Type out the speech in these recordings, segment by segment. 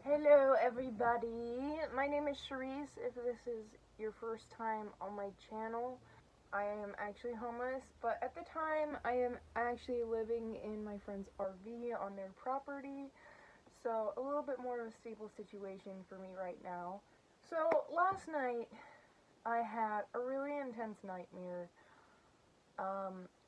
Hello, everybody. My name is Cherise. If this is your first time on my channel, I am actually homeless, but at the time, I am actually living in my friend's RV on their property, so a little bit more of a stable situation for me right now. So, last night, I had a really intense nightmare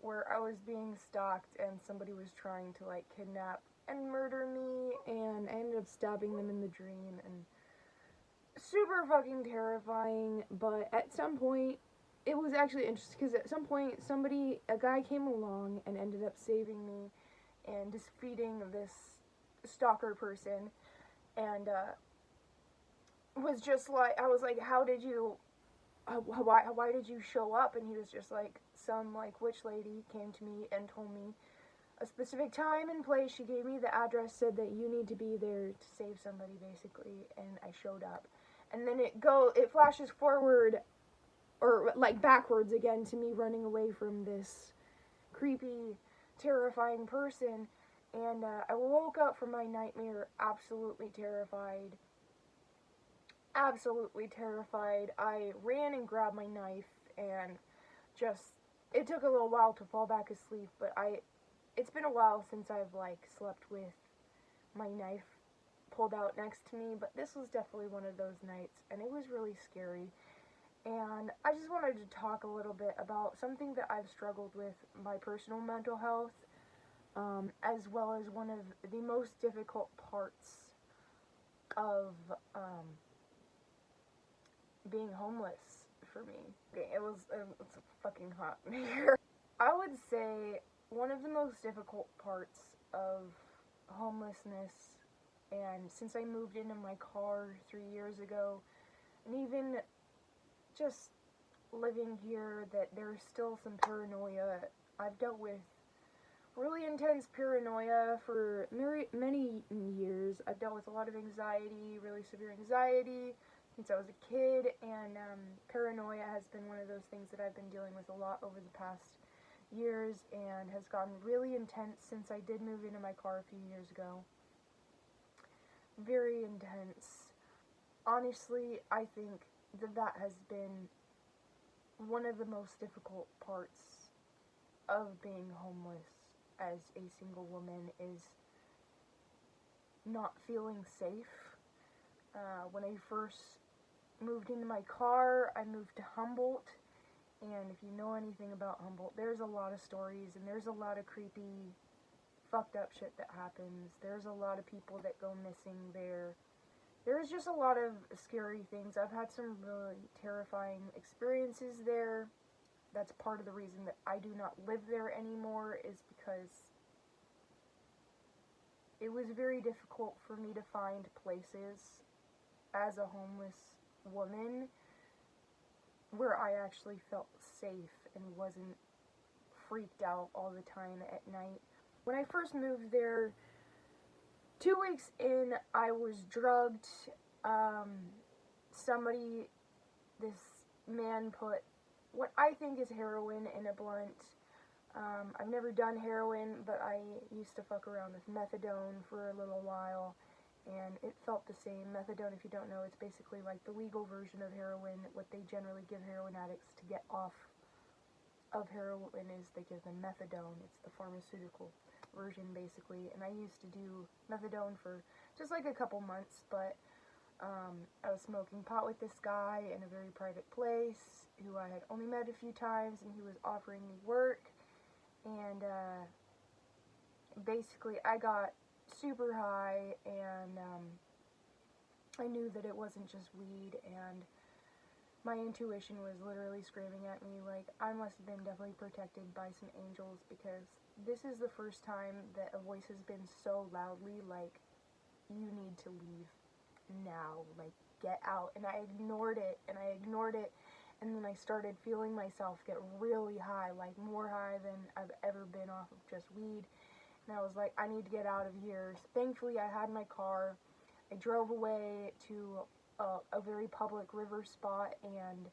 where I was being stalked and somebody was trying to kidnap and murder me, and I ended up stabbing them in the dream, and super fucking terrifying. But at some point, it was actually interesting because at some point, a guy came along and ended up saving me and defeating this stalker person, and was just like, I was like, how did you why did you show up? And he was just like, some witch lady came to me and told me a specific time and place. She gave me the address, said that you need to be there to save somebody, basically, and I showed up. And then it flashes forward, or backwards again, to me running away from this creepy, terrifying person. And I woke up from my nightmare absolutely terrified. Absolutely terrified. I ran and grabbed my knife, and it took a little while to fall back asleep, but it's been a while since I've slept with my knife pulled out next to me, but this was definitely one of those nights, and it was really scary. And I just wanted to talk a little bit about something that I've struggled with, my personal mental health, as well as one of the most difficult parts of being homeless for me. Okay, it's fucking hot here. I would say one of the most difficult parts of homelessness, and since I moved into my car 3 years ago, and even just living here, that there's still some paranoia. I've dealt with really intense paranoia for many years. I've dealt with a lot of anxiety, really severe anxiety, since I was a kid, and paranoia has been one of those things that I've been dealing with a lot over the past years, and has gotten really intense since I did move into my car a few years ago. Very intense. Honestly, I think that has been one of the most difficult parts of being homeless as a single woman, is not feeling safe. When I first moved into my car, I moved to Humboldt, and if you know anything about Humboldt, there's a lot of stories, and there's a lot of creepy, fucked up shit that happens. There's a lot of people that go missing there. There's just a lot of scary things. I've had some really terrifying experiences there. That's part of the reason that I do not live there anymore, is because it was very difficult for me to find places as a homeless woman where I actually felt safe and wasn't freaked out all the time at night. When I first moved there, 2 weeks in, I was drugged. This man put what I think is heroin in a blunt. I've never done heroin, but I used to fuck around with methadone for a little while, and it felt the same. Methadone, if you don't know, it's basically like the legal version of heroin. What they generally give heroin addicts to get off of heroin is they give them methadone. It's the pharmaceutical version, basically. And I used to do methadone for just a couple months, but I was smoking pot with this guy in a very private place who I had only met a few times, and he was offering me work, and basically I got super high, and I knew that it wasn't just weed, and my intuition was literally screaming at me I must have been definitely protected by some angels, because this is the first time that a voice has been so loudly you need to leave now, get out. And I ignored it, and and then I started feeling myself get really high, more high than I've ever been off of just weed. And I was like, I need to get out of here. So thankfully, I had my car. I drove away to a very public river spot, and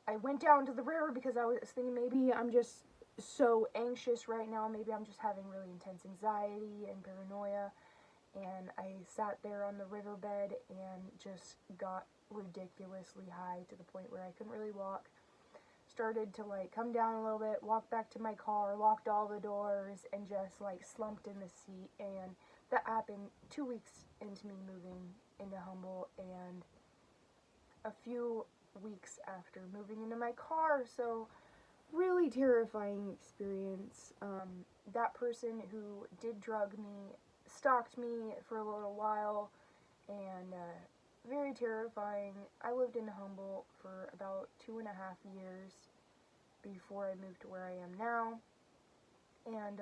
I went down to the river because I was thinking maybe I'm just so anxious right now. Maybe I'm just having really intense anxiety and paranoia. and I sat there on the riverbed and just got ridiculously high to the point where I couldn't really walk. Started to like come down a little bit, walk back to my car, locked all the doors, and just like slumped in the seat. And that happened 2 weeks into me moving into Humble, and a few weeks after moving into my car. So really terrifying experience. That person who did drug me stalked me for a little while, and very terrifying. I lived in Humble for about 2.5 years before I moved to where I am now. And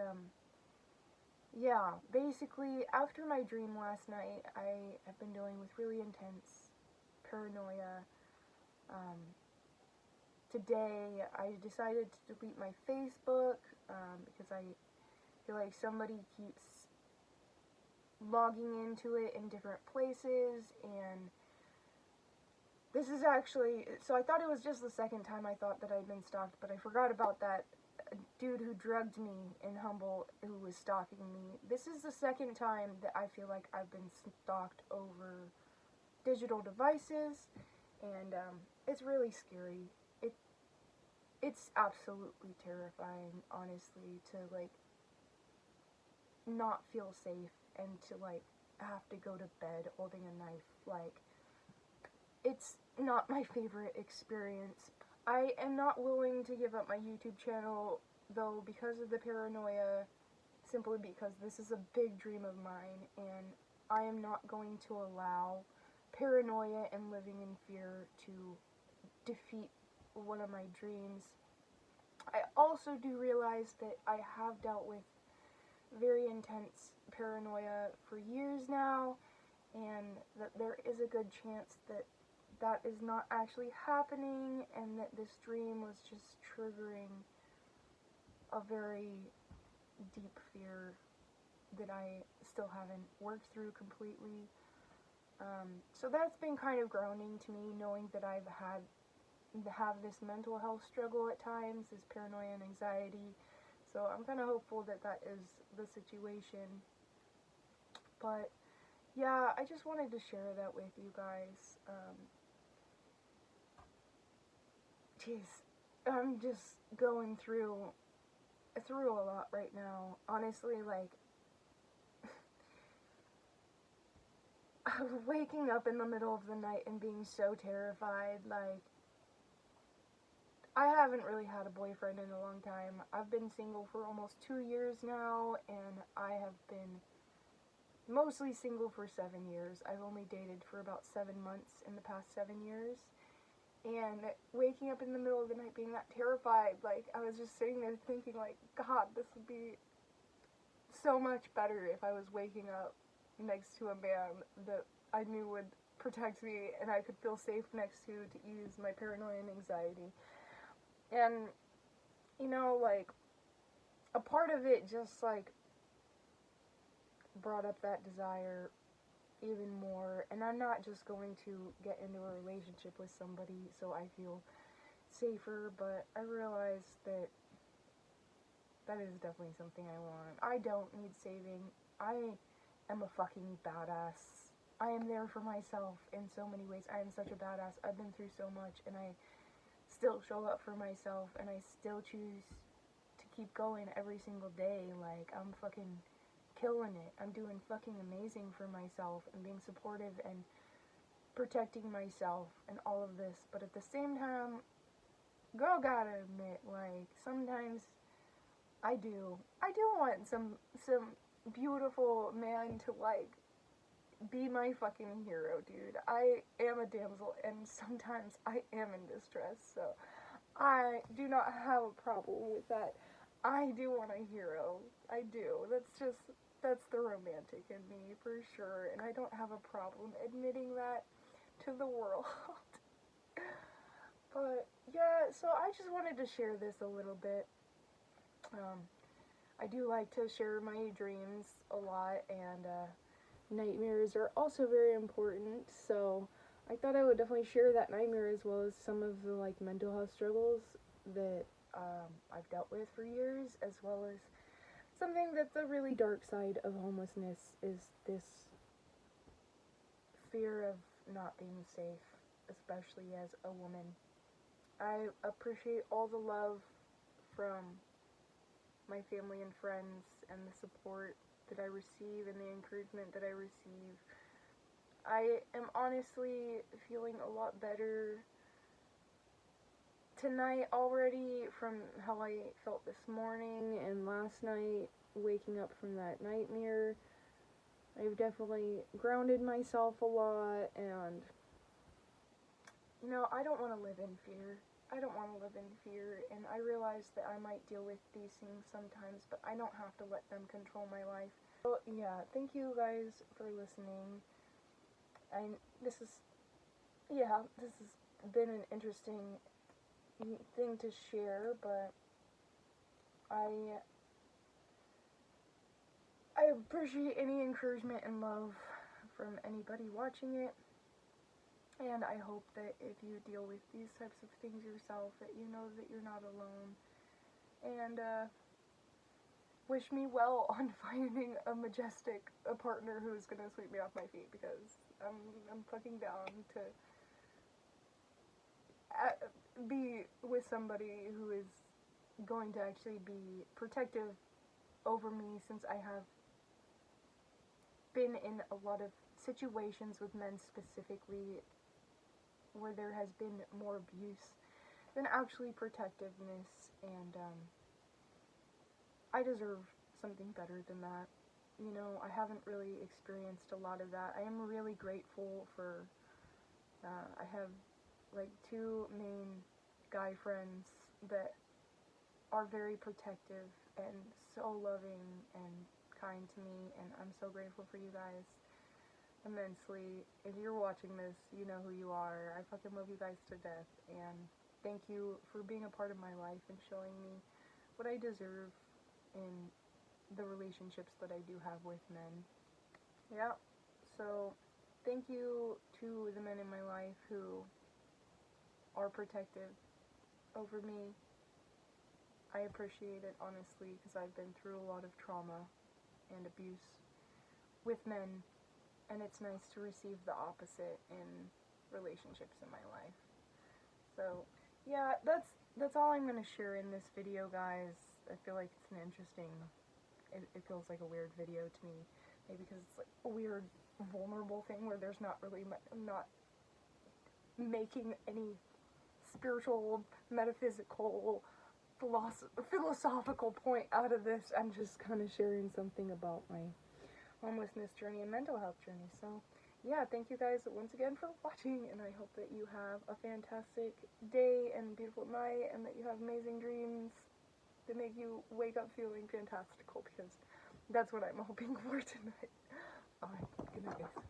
yeah, basically after my dream last night, I have been dealing with really intense paranoia. Today I decided to delete my Facebook because I feel like somebody keeps logging into it in different places, and this is actually, so I thought it was just the second time I thought that I'd been stalked, but I forgot about that dude who drugged me in Humble who was stalking me. This is the second time that I feel like I've been stalked over digital devices, and it's really scary. It's absolutely terrifying, honestly, to like not feel safe and to like have to go to bed holding a knife. Like, it's not my favorite experience. I am not willing to give up my YouTube channel though because of the paranoia, simply because this is a big dream of mine, and I am not going to allow paranoia and living in fear to defeat one of my dreams. I also do realize that I have dealt with very intense paranoia for years now, and that there is a good chance that that is not actually happening, and that this dream was just triggering a very deep fear that I still haven't worked through completely. So that's been kind of grounding to me, knowing that I've have this mental health struggle at times, this paranoia and anxiety. So I'm kind of hopeful that that is the situation. But yeah, I just wanted to share that with you guys. Jeez, I'm just going through a lot right now. Honestly, like, waking up in the middle of the night and being so terrified. Like, I haven't really had a boyfriend in a long time. I've been single for almost 2 years now, and I have been mostly single for 7 years. I've only dated for about 7 months in the past 7 years. And waking up in the middle of the night being that terrified, like, I was just sitting there thinking, like, God, this would be so much better if I was waking up next to a man that I knew would protect me and I could feel safe next to ease my paranoia and anxiety. And, you know, like, a part of it just, like, brought up that desire even more. And I'm not just going to get into a relationship with somebody so I feel safer, but I realized that that is definitely something I want. I don't need saving. I am a fucking badass. I am there for myself in so many ways. I am such a badass. I've been through so much, and I still show up for myself, and I still choose to keep going every single day. Like, I'm fucking killing it. I'm doing fucking amazing for myself and being supportive and protecting myself and all of this. But at the same time, girl, gotta admit, like, sometimes I do want some beautiful man to, like, be my fucking hero, dude. I am a damsel, and sometimes I am in distress, so I do not have a problem with that. I do want a hero. I do. That's the romantic in me, for sure, and I don't have a problem admitting that to the world. But, yeah, so I just wanted to share this a little bit. I do like to share my dreams a lot, and nightmares are also very important, so I thought I would definitely share that nightmare as well as some of the, like, mental health struggles that I've dealt with for years, as well as something that's a really dark side of homelessness is this fear of not being safe, especially as a woman. I appreciate all the love from my family and friends and the support that I receive and the encouragement that I receive. I am honestly feeling a lot better tonight already from how I felt this morning and last night, waking up from that nightmare. I've definitely grounded myself a lot, and you know, I don't want to live in fear. I don't want to live in fear, and I realize that I might deal with these things sometimes, but I don't have to let them control my life. So yeah, thank you guys for listening. This has been an interesting thing to share, but I appreciate any encouragement and love from anybody watching it, and I hope that if you deal with these types of things yourself, that you know that you're not alone, and wish me well on finding a partner who's gonna sweep me off my feet, because I'm fucking down to be with somebody who is going to actually be protective over me, since I have been in a lot of situations with men specifically where there has been more abuse than actually protectiveness, and I deserve something better than that. You know, I haven't really experienced a lot of that. I am really grateful for, I have like 2 main guy friends that are very protective and so loving and kind to me, and I'm so grateful for you guys immensely. If you're watching this, you know who you are. I fucking love you guys to death, and thank you for being a part of my life and showing me what I deserve in the relationships that I do have with men. Yeah, so thank you to the men in my life who are protective over me. I appreciate it, honestly, because I've been through a lot of trauma and abuse with men, and it's nice to receive the opposite in relationships in my life. So yeah, that's all I'm gonna share in this video, guys. I feel like it's an interesting, it feels like a weird video to me, maybe because it's like a weird vulnerable thing where there's not really, I'm not making any spiritual, metaphysical, philosophical point out of this. I'm just kind of sharing something about my homelessness journey and mental health journey. So yeah, thank you guys once again for watching, and I hope that you have a fantastic day and beautiful night, and that you have amazing dreams that make you wake up feeling fantastical, because that's what I'm hoping for tonight. Alright, good night, guys.